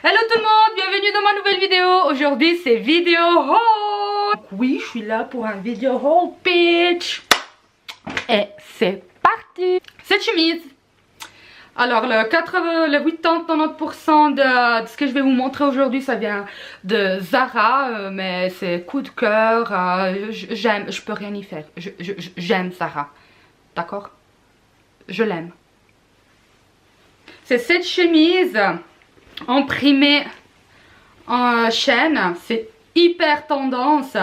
Hello tout le monde, bienvenue dans ma nouvelle vidéo. Aujourd'hui c'est vidéo haul. Oui, je suis là pour un vidéo haul pitch. Et c'est parti. Cette chemise. Alors le 80-90% de ce que je vais vous montrer aujourd'hui, ça vient de Zara, mais c'est coup de cœur. J'aime, je peux rien y faire. J'aime Zara, d'accord? Je l'aime. C'est cette chemise imprimée en chaîne, c'est hyper tendance.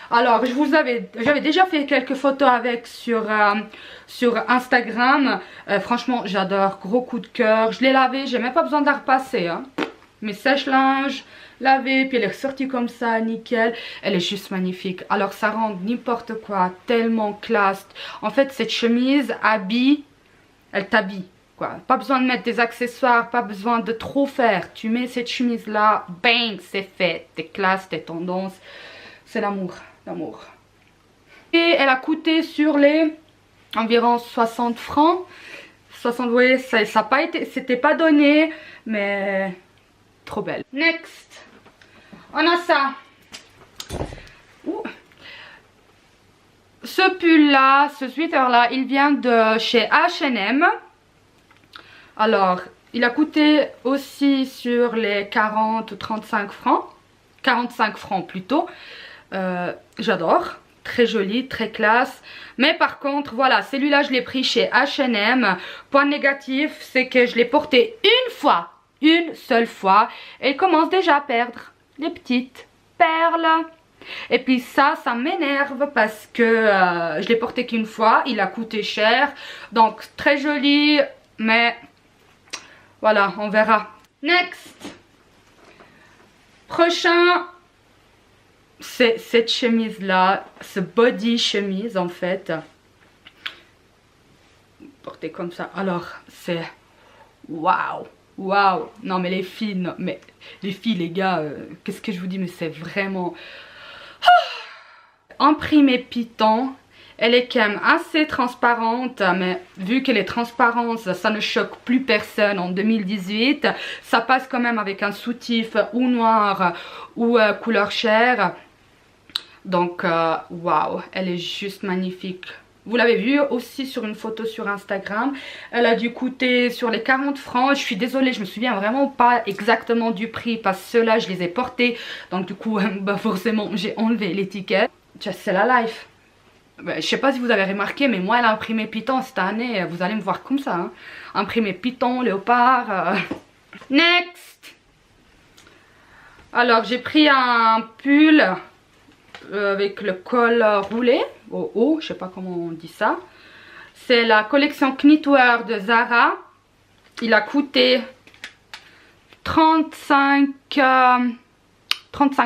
Alors j'avais déjà fait quelques photos avec sur Instagram. Franchement j'adore, gros coup de cœur. Je l'ai lavée, j'ai même pas besoin de la repasser hein. Mes sèche-linge lavée, puis elle est ressortie comme ça, nickel. Elle est juste magnifique. Alors ça rend n'importe quoi tellement classe. En fait cette chemise habille, elle t'habille. Quoi. Pas besoin de mettre des accessoires, pas besoin de trop faire. Tu mets cette chemise là, bang, c'est fait. T'es classe, t'es tendance. C'est l'amour, l'amour. Et elle a coûté sur les environ 60 francs. 60, vous voyez, ça a pas été, c'était pas donné, mais trop belle. Next, on a ça. Ouh. Ce pull là, ce sweater là, il vient de chez H&M. Alors, il a coûté aussi sur les 40 ou 35 francs. 45 francs plutôt. J'adore. Très joli, très classe. Mais par contre, voilà, celui-là, je l'ai pris chez H&M. Point négatif, c'est que je l'ai porté une fois. Une seule fois. Et il commence déjà à perdre les petites perles. Et puis ça m'énerve parce que je l'ai porté qu'une fois. Il a coûté cher. Donc, très joli, mais... voilà, on verra. Next. Prochain, c'est cette chemise-là. Ce body chemise, en fait. Portée comme ça. Alors, c'est... waouh. Waouh. Non, mais les filles, non, mais les filles, les gars, qu'est-ce que je vous dis? Mais c'est vraiment... imprimé Python. Elle est quand même assez transparente, mais vu qu'elle est transparente, ça ne choque plus personne en 2018. Ça passe quand même avec un soutif ou noir ou couleur chair. Donc, waouh, elle est juste magnifique. Vous l'avez vu aussi sur une photo sur Instagram. Elle a dû coûter sur les 40 francs. Je suis désolée, je me souviens vraiment pas exactement du prix parce que ceux-là, je les ai portés. Donc du coup, bah forcément, j'ai enlevé l'étiquette. C'est la life. Je sais pas si vous avez remarqué, mais moi elle a imprimé Python cette année. Vous allez me voir comme ça hein. Imprimé Python, léopard. Next. Alors j'ai pris un pull avec le col roulé au haut, je sais pas comment on dit ça. C'est la collection Knitwear de Zara. Il a coûté 35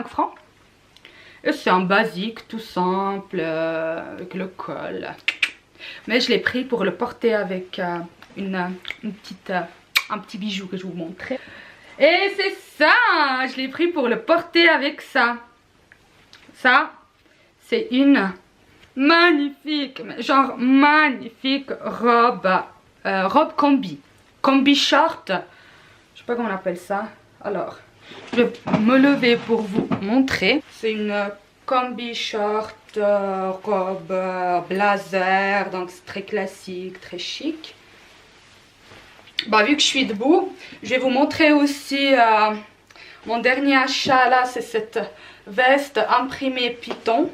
francs. Et c'est un basique tout simple avec le col. Mais je l'ai pris pour le porter avec un petit bijou que je vous montrais. Et c'est ça, je l'ai pris pour le porter avec ça. Ça, c'est une magnifique, genre magnifique robe. Robe combi. Combi short. Je sais pas comment on appelle ça. Alors... je vais me lever pour vous montrer. C'est une combi short, robe, blazer. Donc c'est très classique, très chic. Bah, vu que je suis debout, je vais vous montrer aussi mon dernier achat là. C'est cette veste imprimée Python.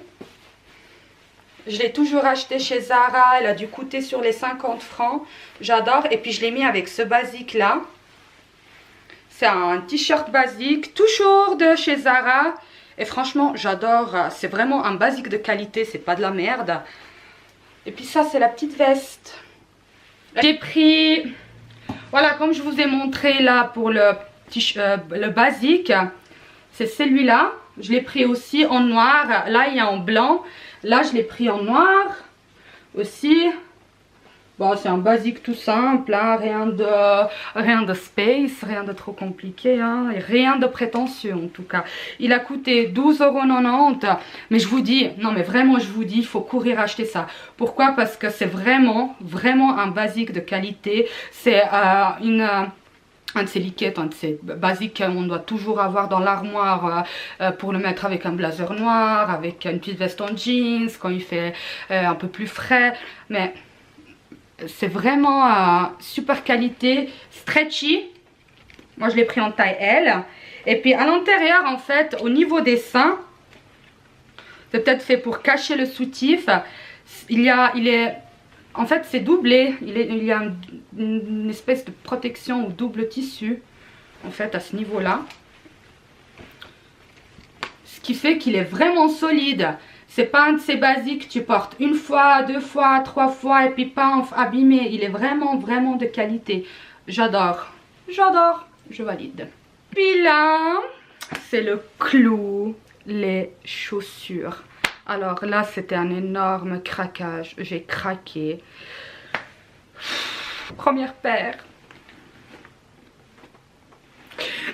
Je l'ai toujours acheté chez Zara. Elle a dû coûter sur les 50 francs. J'adore. Et puis je l'ai mis avec ce basique là. C'est un t-shirt basique, toujours de chez Zara. Et franchement, j'adore. C'est vraiment un basique de qualité, c'est pas de la merde. Et puis ça, c'est la petite veste. J'ai pris... voilà, comme je vous ai montré là pour le basique. C'est celui-là. Je l'ai pris aussi en noir. Là, il y a en blanc. Là, je l'ai pris en noir aussi. Bon, c'est un basique tout simple, hein, rien de space, rien de trop compliqué, hein, et rien de prétentieux en tout cas. Il a coûté 12,90 €, mais je vous dis, non mais vraiment je vous dis, il faut courir acheter ça. Pourquoi? Parce que c'est vraiment un basique de qualité. C'est un de ces liquides, un de ces basiques qu'on doit toujours avoir dans l'armoire pour le mettre avec un blazer noir, avec une petite veste en jeans, quand il fait un peu plus frais. Mais c'est vraiment super qualité, stretchy. Moi je l'ai pris en taille L. Et puis à l'intérieur en fait, au niveau des seins, c'est peut-être fait pour cacher le soutif. En fait c'est doublé, il y a une espèce de protection ou double tissu en fait à ce niveau là. Ce qui fait qu'il est vraiment solide. C'est pas un de ces basiques que tu portes une fois, deux fois, trois fois et puis pas abîmé. Il est vraiment de qualité. J'adore, j'adore, je valide. Puis là, c'est le clou, les chaussures. Alors là, c'était un énorme craquage. J'ai craqué. Première paire.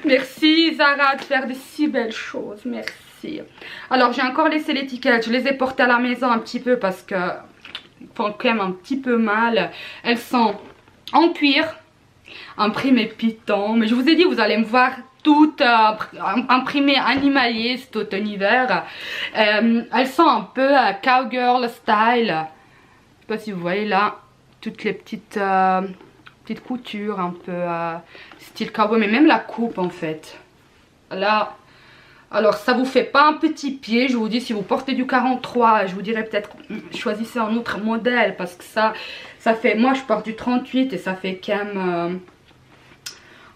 Merci Zara de faire de si belles choses. Merci. Alors j'ai encore laissé l'étiquette. Je les ai portées à la maison un petit peu parce que font quand même un petit peu mal. Elles sont en cuir, imprimées Python. Mais je vous ai dit, vous allez me voir toutes imprimées animalier cet automne-hiver. Elles sont un peu cowgirl style. Je sais pas si vous voyez là toutes les petites coutures un peu style cowboy, mais même la coupe en fait. Là, alors ça vous fait pas un petit pied. Je vous dis, si vous portez du 43, je vous dirais peut-être choisissez un autre modèle parce que ça fait, moi je porte du 38 et ça fait quand même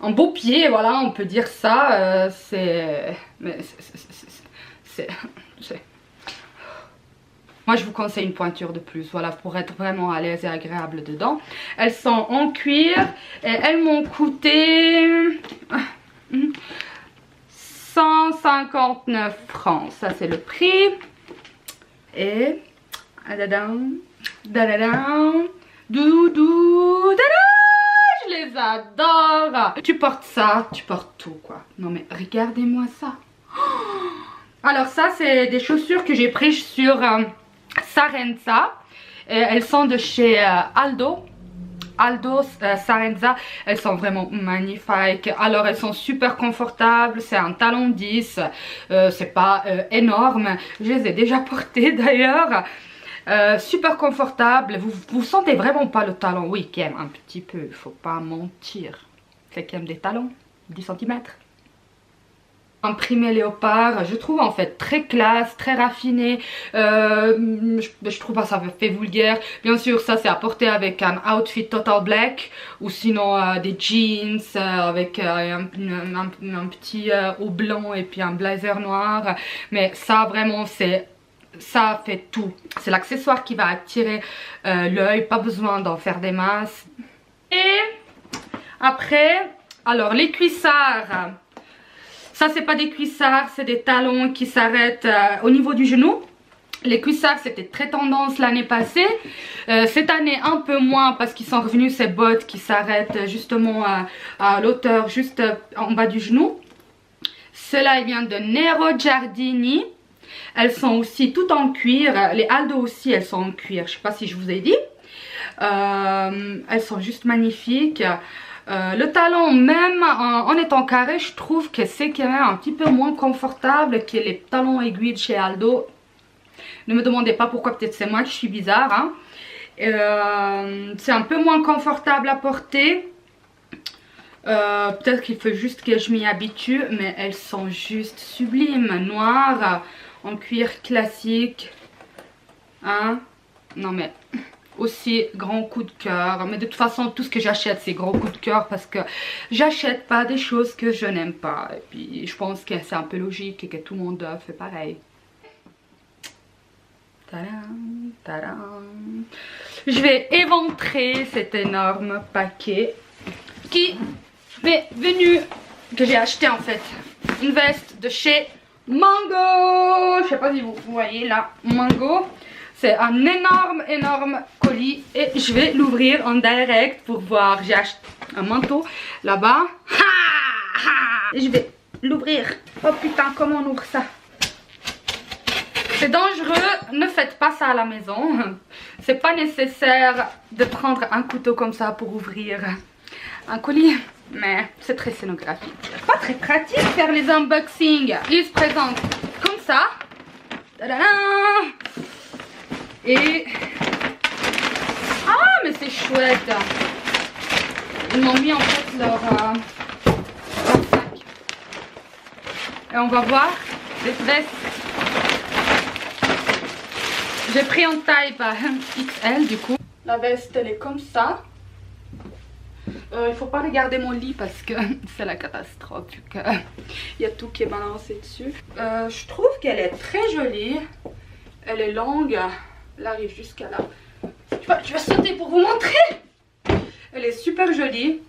un beau pied, voilà, on peut dire ça. Moi je vous conseille une pointure de plus, voilà, pour être vraiment à l'aise et agréable dedans. Elles sont en cuir et elles m'ont coûté 159 francs, ça c'est le prix. Et doudou, je les adore. Tu portes ça, tu portes tout quoi. Non mais regardez-moi ça. Alors ça c'est des chaussures que j'ai prises sur Sarenza. Elles sont de chez Aldo Sarenza. Elles sont vraiment magnifiques. Alors elles sont super confortables. C'est un talon 10. C'est pas énorme. Je les ai déjà portées d'ailleurs. Super confortable. Vous sentez vraiment pas le talon? Oui, quand même un petit peu, il faut pas mentir. C'est quand même des talons 10 cm. Imprimé léopard, je trouve en fait très classe, très raffiné. Je trouve pas ça fait vulgaire. Bien sûr ça c'est à porter avec un outfit total black ou sinon des jeans avec un petit haut blanc et puis un blazer noir. Mais ça vraiment ça fait tout. C'est l'accessoire qui va attirer l'œil, pas besoin d'en faire des masses. Et après, alors les cuissards. Ça c'est pas des cuissards, c'est des talons qui s'arrêtent au niveau du genou. Les cuissards c'était très tendance l'année passée. Cette année un peu moins parce qu'ils sont revenus ces bottes qui s'arrêtent justement à l'auteur juste en bas du genou. Cela vient de Nero Giardini. Elles sont aussi toutes en cuir. Les Aldo aussi elles sont en cuir. Je sais pas si je vous ai dit. Elles sont juste magnifiques. Le talon même en étant carré, je trouve que c'est quand même un petit peu moins confortable que les talons aiguilles de chez Aldo. Ne me demandez pas pourquoi, peut-être c'est moi qui suis bizarre hein. C'est un peu moins confortable à porter. Peut-être qu'il faut juste que je m'y habitue, mais elles sont juste sublimes. Noires, en cuir classique hein. Non mais aussi grand coup de cœur. Mais de toute façon tout ce que j'achète c'est gros coup de cœur parce que j'achète pas des choses que je n'aime pas. Et puis je pense que c'est un peu logique et que tout le monde fait pareil. Tadam, tadam. Je vais éventrer cet énorme paquet qui m'est venu, que j'ai acheté en fait. Une veste de chez Mango. Je sais pas si vous voyez là, Mango. C'est un énorme colis et je vais l'ouvrir en direct pour voir. J'ai acheté un manteau là-bas. Et je vais l'ouvrir. Oh putain, comment on ouvre ça? C'est dangereux, ne faites pas ça à la maison. C'est pas nécessaire de prendre un couteau comme ça pour ouvrir un colis. mais c'est très scénographique. Pas très pratique faire les unboxings. Il se présente comme ça. Tadadam. Et... ah mais c'est chouette. Ils m'ont mis en fait leur sac. Et on va voir cette veste. J'ai pris en taille par XL du coup. La veste elle est comme ça. Il faut pas regarder mon lit parce que c'est la catastrophe vu qu'il y a tout qui est balancé dessus. Je trouve qu'elle est très jolie. Elle est longue. Elle arrive jusqu'à là. Je vais sauter pour vous montrer. Elle est super jolie.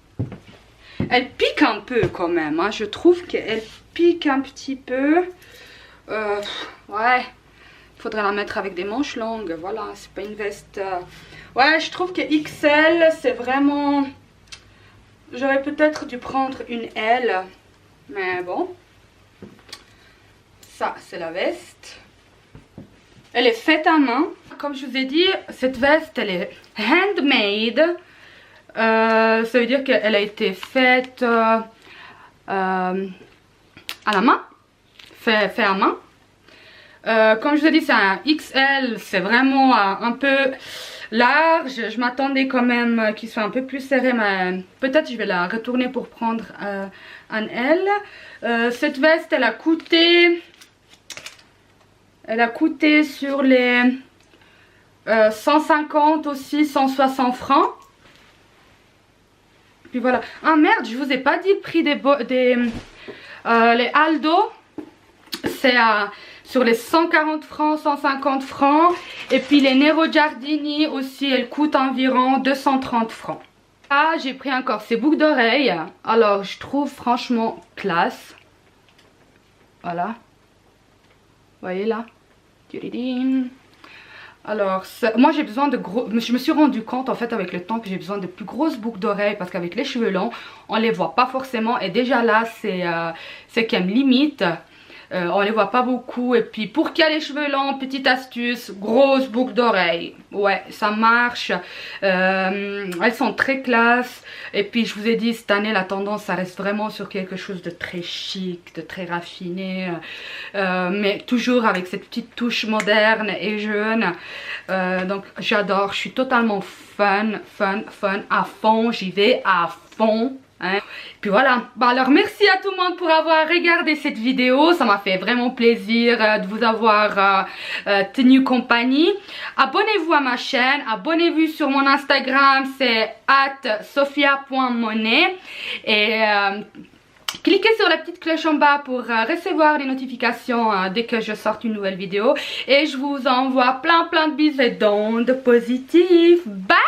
Elle pique un peu quand même. Hein. Je trouve qu'elle pique un petit peu. Ouais. Il faudrait la mettre avec des manches longues. Voilà. C'est pas une veste. Ouais, je trouve que XL, c'est vraiment... J'aurais peut-être dû prendre une L. Mais bon. Ça, c'est la veste. Elle est faite à main. Comme je vous ai dit, cette veste, elle est handmade. Ça veut dire qu'elle a été faite à la main. Fait à main. Comme je vous ai dit, c'est un XL. C'est vraiment un peu large. Je m'attendais quand même qu'il soit un peu plus serré. Mais peut-être je vais la retourner pour prendre un L. Cette veste, elle a coûté... Elle a coûté sur les 150 aussi, 160 francs. Puis voilà. Ah merde, je vous ai pas dit le prix les Aldo. C'est sur les 140 francs, 150 francs. Et puis les Nero Giardini aussi, elles coûtent environ 230 francs. Ah, j'ai pris encore ces boucles d'oreilles. Alors, je trouve franchement classe. Voilà. Vous voyez là? Alors, moi j'ai besoin de gros... Je me suis rendu compte en fait avec le temps que j'ai besoin de plus grosses boucles d'oreilles. Parce qu'avec les cheveux longs, on les voit pas forcément. Et déjà là, c'est qu'elle me limite. On les voit pas beaucoup. Et puis pour qui a les cheveux longs, petite astuce, grosse boucle d'oreille. Ouais, ça marche. Elles sont très classe. Et puis je vous ai dit, cette année la tendance ça reste vraiment sur quelque chose de très chic, de très raffiné. Mais toujours avec cette petite touche moderne et jeune. Donc j'adore, je suis totalement fun à fond. J'y vais à fond. Hein. Puis voilà, bah alors merci à tout le monde pour avoir regardé cette vidéo, ça m'a fait vraiment plaisir de vous avoir tenu compagnie. Abonnez-vous à ma chaîne, abonnez-vous sur mon Instagram, c'est @sophia.monnet et cliquez sur la petite cloche en bas pour recevoir les notifications dès que je sors une nouvelle vidéo et je vous envoie plein de bisous et d'ondes positives. Bye!